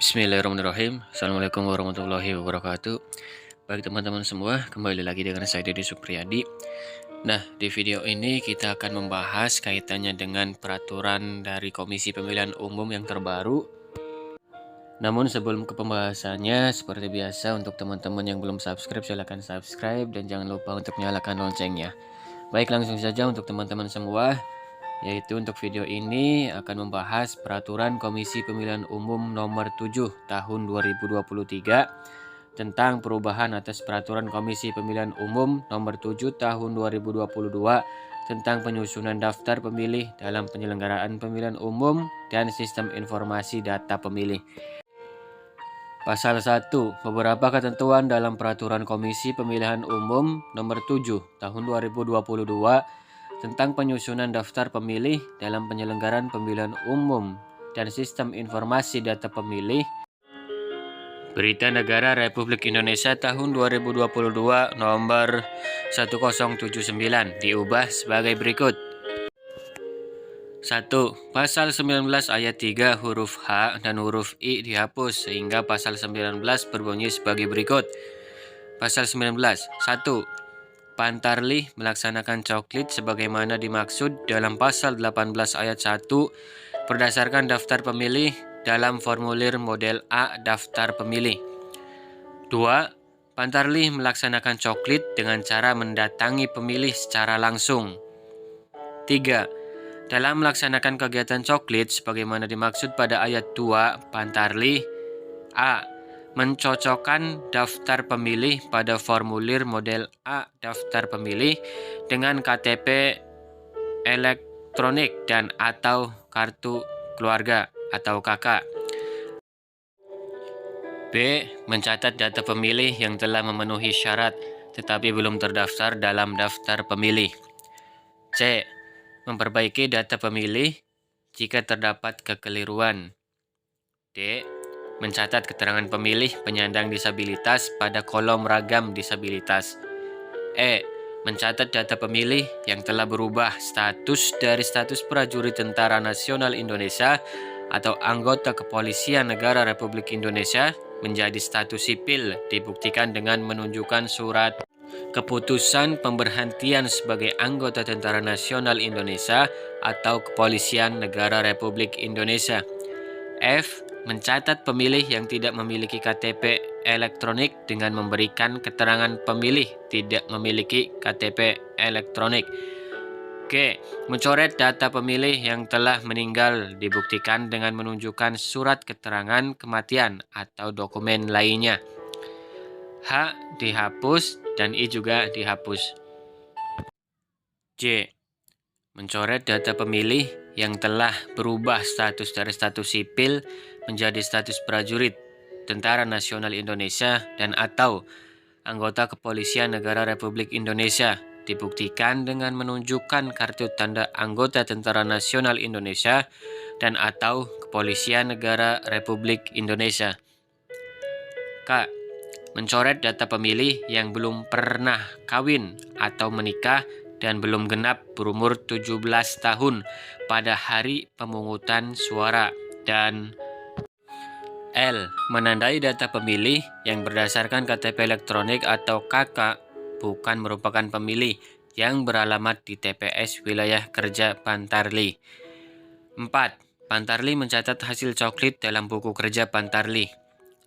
Bismillahirrahmanirrahim. Assalamualaikum warahmatullahi wabarakatuh. Baik teman-teman semua, kembali lagi dengan saya Dedi Supriyadi. Nah, di video ini kita akan membahas kaitannya dengan peraturan dari Komisi Pemilihan Umum yang terbaru. Namun sebelum ke pembahasannya, seperti biasa untuk teman-teman yang belum subscribe, silahkan subscribe dan jangan lupa untuk menyalakan loncengnya. Baik, langsung saja untuk teman-teman semua, yaitu untuk video ini akan membahas peraturan Komisi Pemilihan Umum nomor 7 tahun 2023 tentang perubahan atas peraturan Komisi Pemilihan Umum nomor 7 tahun 2022 tentang penyusunan daftar pemilih dalam penyelenggaraan pemilihan umum dan sistem informasi data pemilih. Pasal 1. Beberapa ketentuan dalam peraturan Komisi Pemilihan Umum nomor 7 tahun 2022 tentang penyusunan daftar pemilih dalam penyelenggaraan pemilihan umum dan sistem informasi data pemilih. Berita Negara Republik Indonesia tahun 2022 nomor 1079 diubah sebagai berikut. 1. Pasal 19 ayat 3 huruf H dan huruf I dihapus sehingga pasal 19 berbunyi sebagai berikut. Pasal 19. 1. Pantarlih melaksanakan coklit sebagaimana dimaksud dalam pasal 18 ayat 1 berdasarkan daftar pemilih dalam formulir model A daftar pemilih. 2. Pantarlih melaksanakan coklit dengan cara mendatangi pemilih secara langsung. 3. Dalam melaksanakan kegiatan coklit sebagaimana dimaksud pada ayat 2 Pantarlih A. Mencocokkan daftar pemilih pada formulir model A daftar pemilih dengan KTP elektronik dan atau kartu keluarga atau KK. B. Mencatat data pemilih yang telah memenuhi syarat tetapi belum terdaftar dalam daftar pemilih. C. Memperbaiki data pemilih jika terdapat kekeliruan. D. Mencatat keterangan pemilih penyandang disabilitas pada kolom ragam disabilitas. E. Mencatat data pemilih yang telah berubah status dari status prajurit Tentara Nasional Indonesia atau anggota Kepolisian Negara Republik Indonesia menjadi status sipil dibuktikan dengan menunjukkan surat keputusan pemberhentian sebagai anggota Tentara Nasional Indonesia atau Kepolisian Negara Republik Indonesia. F. Mencatat pemilih yang tidak memiliki KTP elektronik dengan memberikan keterangan pemilih tidak memiliki KTP elektronik. G. Mencoret data pemilih yang telah meninggal dibuktikan dengan menunjukkan surat keterangan kematian atau dokumen lainnya. H. Dihapus dan I juga dihapus. J. Mencoret data pemilih yang telah berubah status dari status sipil menjadi status prajurit Tentara Nasional Indonesia dan atau anggota Kepolisian Negara Republik Indonesia dibuktikan dengan menunjukkan kartu tanda anggota Tentara Nasional Indonesia dan atau Kepolisian Negara Republik Indonesia. K. Mencoret data pemilih yang belum pernah kawin atau menikah dan belum genap berumur 17 tahun pada hari pemungutan suara. Dan L. Menandai data pemilih yang berdasarkan KTP elektronik atau KK bukan merupakan pemilih yang beralamat di TPS wilayah kerja Pantarlih. 4. Pantarlih mencatat hasil coklit dalam buku kerja Pantarlih.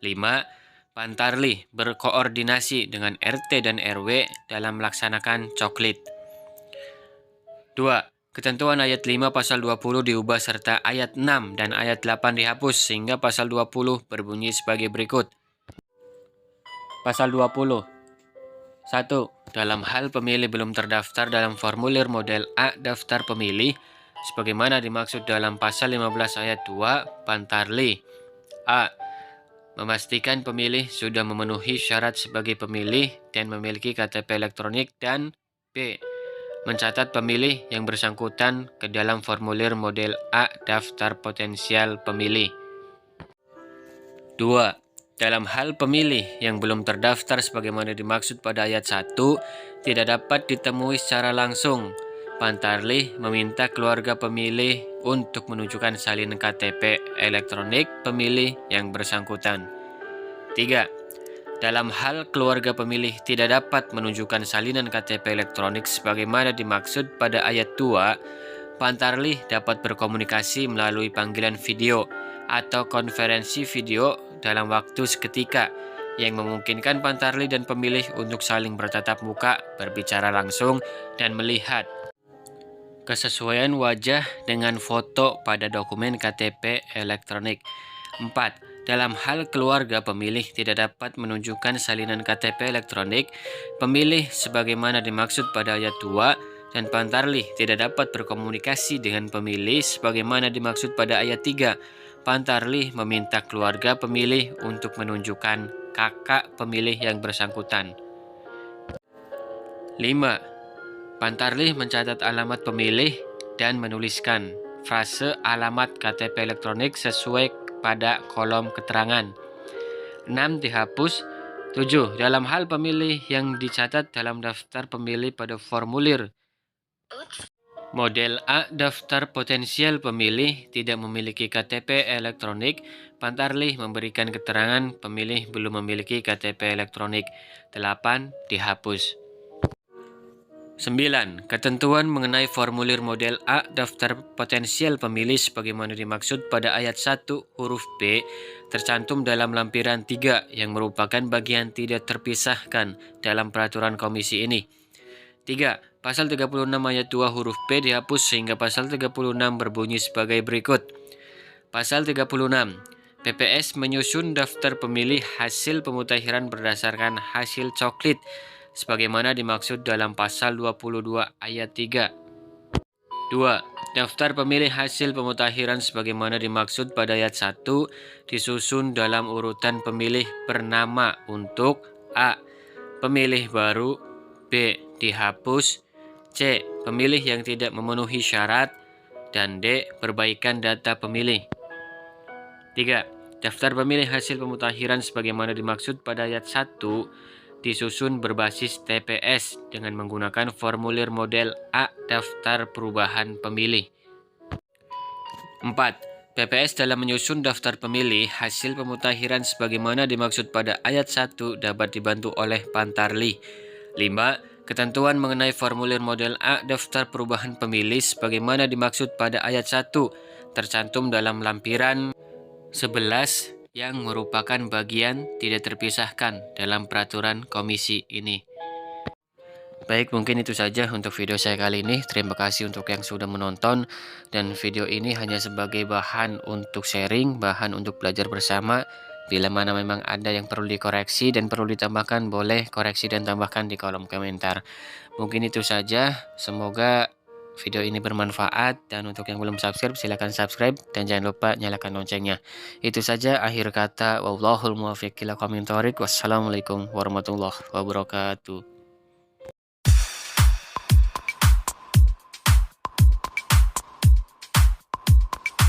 5. Pantarlih berkoordinasi dengan RT dan RW dalam melaksanakan coklit. 2. Ketentuan ayat 5 pasal 20 diubah serta ayat 6 dan ayat 8 dihapus sehingga pasal 20 berbunyi sebagai berikut. Pasal 20. 1. Dalam hal pemilih belum terdaftar dalam formulir model A daftar pemilih sebagaimana dimaksud dalam pasal 15 ayat 2 Pantarlih. A. Memastikan pemilih sudah memenuhi syarat sebagai pemilih dan memiliki KTP elektronik. Dan B. Mencatat pemilih yang bersangkutan ke dalam formulir model A daftar potensial pemilih. 2. Dalam hal pemilih yang belum terdaftar sebagaimana dimaksud pada ayat 1 tidak dapat ditemui secara langsung Pantarlih meminta keluarga pemilih untuk menunjukkan salinan KTP elektronik pemilih yang bersangkutan. 3. Dalam hal keluarga pemilih tidak dapat menunjukkan salinan KTP elektronik sebagaimana dimaksud pada ayat 2, Pantarlih dapat berkomunikasi melalui panggilan video atau konferensi video dalam waktu seketika yang memungkinkan Pantarlih dan pemilih untuk saling bertatap muka, berbicara langsung, dan melihat kesesuaian wajah dengan foto pada dokumen KTP elektronik. 4. Dalam hal keluarga pemilih tidak dapat menunjukkan salinan KTP elektronik pemilih sebagaimana dimaksud pada ayat 2 dan Pantarlih tidak dapat berkomunikasi dengan pemilih sebagaimana dimaksud pada ayat 3. Pantarlih meminta keluarga pemilih untuk menunjukkan kakak pemilih yang bersangkutan. 5. Pantarlih mencatat alamat pemilih dan menuliskan frase alamat KTP elektronik sesuai pada kolom keterangan. 6. Dihapus. 7. Dalam hal pemilih yang dicatat dalam daftar pemilih pada formulir model A daftar potensial pemilih tidak memiliki KTP elektronik, Pantarlih memberikan keterangan pemilih belum memiliki KTP elektronik. 8. Dihapus. 9. Ketentuan mengenai formulir model A daftar potensial pemilih sebagaimana dimaksud pada ayat 1 huruf B tercantum dalam lampiran 3 yang merupakan bagian tidak terpisahkan dalam peraturan komisi ini. 3. Pasal 36 ayat 2 huruf B dihapus sehingga pasal 36 berbunyi sebagai berikut. Pasal 36. PPS menyusun daftar pemilih hasil pemutahiran berdasarkan hasil coklit sebagaimana dimaksud dalam pasal 22 ayat 3. 2. Daftar pemilih hasil pemutahiran sebagaimana dimaksud pada ayat 1 disusun dalam urutan pemilih bernama untuk A. Pemilih baru, B. Dihapus, C. Pemilih yang tidak memenuhi syarat, dan D. Perbaikan data pemilih. 3. Daftar pemilih hasil pemutahiran sebagaimana dimaksud pada ayat 1 disusun berbasis TPS dengan menggunakan formulir model A daftar perubahan pemilih. 4. PPS dalam menyusun daftar pemilih hasil pemutahiran sebagaimana dimaksud pada ayat 1 dapat dibantu oleh Pantarlih. 5. Ketentuan mengenai formulir model A daftar perubahan pemilih sebagaimana dimaksud pada ayat 1 tercantum dalam lampiran 11 yang merupakan bagian tidak terpisahkan dalam peraturan komisi ini. Baik, mungkin itu saja untuk video saya kali ini. Terima kasih untuk yang sudah menonton, dan video ini hanya sebagai bahan untuk sharing, bahan untuk belajar bersama. Bila mana memang ada yang perlu dikoreksi dan perlu ditambahkan, boleh koreksi dan tambahkan di kolom komentar. Mungkin itu saja, semoga video ini bermanfaat, dan untuk yang belum subscribe silahkan subscribe dan jangan lupa nyalakan loncengnya. Itu saja akhir kata, wallahul muwaffiq ila aqwamit thoriq. Wassalamualaikum warahmatullahi wabarakatuh.